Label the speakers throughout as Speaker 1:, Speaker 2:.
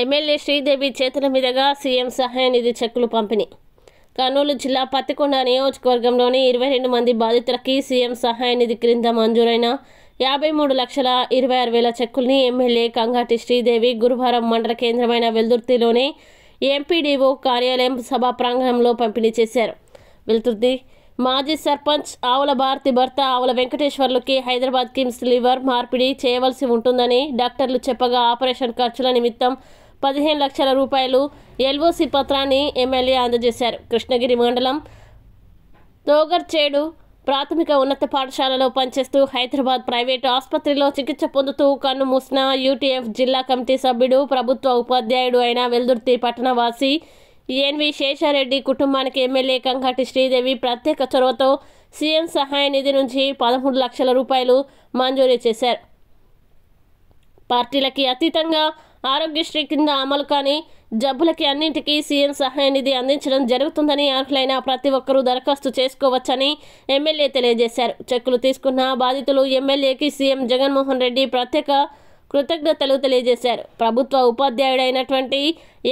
Speaker 1: MLA Sridevi చేతుల మీదుగా CM సహాయ నిధి చెక్కులు పంపిణీ. కర్నూలు జిల్లా పత్తికొండ నియోజకవర్గంలోని 22 మంది బాధితులకి సీఎం సహాయ నిధి క్రింద మంజూరైన 53,26,000 చెక్కుల్ని ఎమ్మెల్యే కంగాటి శ్రీదేవి గురువారం మండల కేంద్రమైన వెల్దుర్తిలోని ఎంపీడీఓ కార్యాలయం సభా ప్రాంగణంలో పంపిణీ చేశారు. వెల్దుర్తి మాజీ సర్పంచ్ ఆవుల భారతి భర్త ఆవుల వెంకటేశ్వర్లకి హైదరాబాద్ కిమ్స్ లివర్ మార్పిడి చేయవలసి ఉంటుందని డాక్టర్లు చెప్పగా ఆపరేషన్ ఖర్చుల నిమిత్తం 15 లక్షల రూపాయలు ఎల్ఓసి పత్రాన్ని ఎమ్మెల్యే అందజేశారు. కృష్ణగిరి మండలం తోగర్చేడు ప్రాథమిక ఉన్నత పాఠశాలలో పనిచేస్తూ హైదరాబాద్ ప్రైవేటు ఆసుపత్రిలో చికిత్స పొందుతూ కన్ను మూసిన యూటీఎఫ్ జిల్లా కమిటీ సభ్యుడు ప్రభుత్వ ఉపాధ్యాయుడు అయిన వెల్దుర్తి పట్టణవాసి ఎన్వి శేషారెడ్డి కుటుంబానికి ఎమ్మెల్యే కంగాటి శ్రీదేవి ప్రత్యేక చొరవతో సీఎం సహాయ నిధి నుంచి 13 లక్షల రూపాయలు మంజూరు చేశారు. పార్టీలకి అతీతంగా ఆరోగ్యశ్రీ కింద అమలు కాని జబ్బులకి అన్నింటికీ సీఎం సహాయ నిధి అందించడం జరుగుతుందని అర్హులైన ప్రతి ఒక్కరూ దరఖాస్తు చేసుకోవచ్చని ఎమ్మెల్యే తెలియజేశారు. చెక్కులు తీసుకున్న బాధితులు ఎమ్మెల్యేకి సీఎం జగన్మోహన్ రెడ్డి ప్రత్యేక కృతజ్ఞతలు తెలియజేశారు. ప్రభుత్వ ఉపాధ్యాయుడైనటువంటి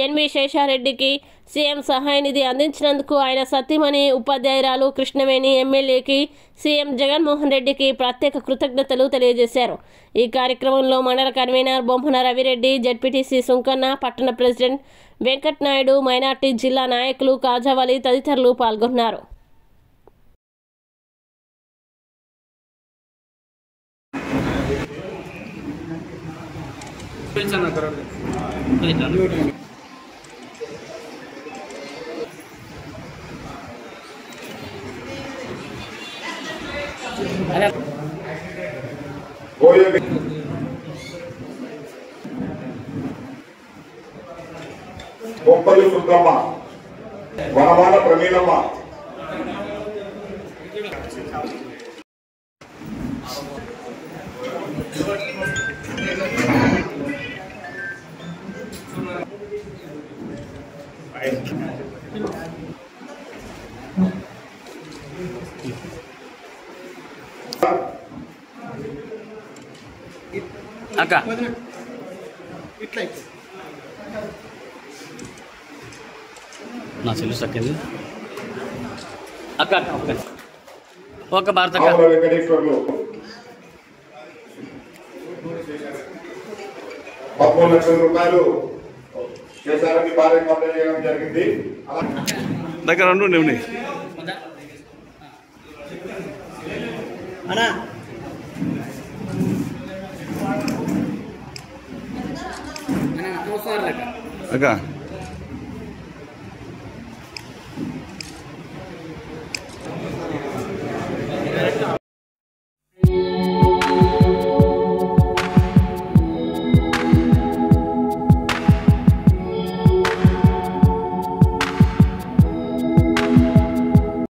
Speaker 1: ఎన్వి శేషారెడ్డికి సీఎం సహాయ నిధి అందించినందుకు ఆయన సతీమణి ఉపాధ్యాయురాలు కృష్ణవేణి ఎమ్మెల్యేకి సీఎం జగన్మోహన్ రెడ్డికి ప్రత్యేక కృతజ్ఞతలు తెలియజేశారు. ఈ కార్యక్రమంలో మండల కన్వీనర్ బొమ్మన రవిరెడ్డి, జెడ్పీటీసీ సుంకన్న, పట్టణ ప్రెసిడెంట్ వెంకట్ నాయుడు, మైనార్టీ జిల్లా నాయకులు కాజావలి తదితరులు పాల్గొన్నారు.
Speaker 2: బొప్పల్లి సుబ్బమ్మ, వనమాల ప్రమీలమ్మ,
Speaker 3: అక్క నా చెల్లి సక్కింది అక్క ఒక భారత
Speaker 2: వెంకటేశ్వర్లు 13 లక్షల రూపాయలు కేసీఆర్కి భారీ పంపిణీ చేయడం జరిగింది.
Speaker 3: దగ్గర ఉండు అక్క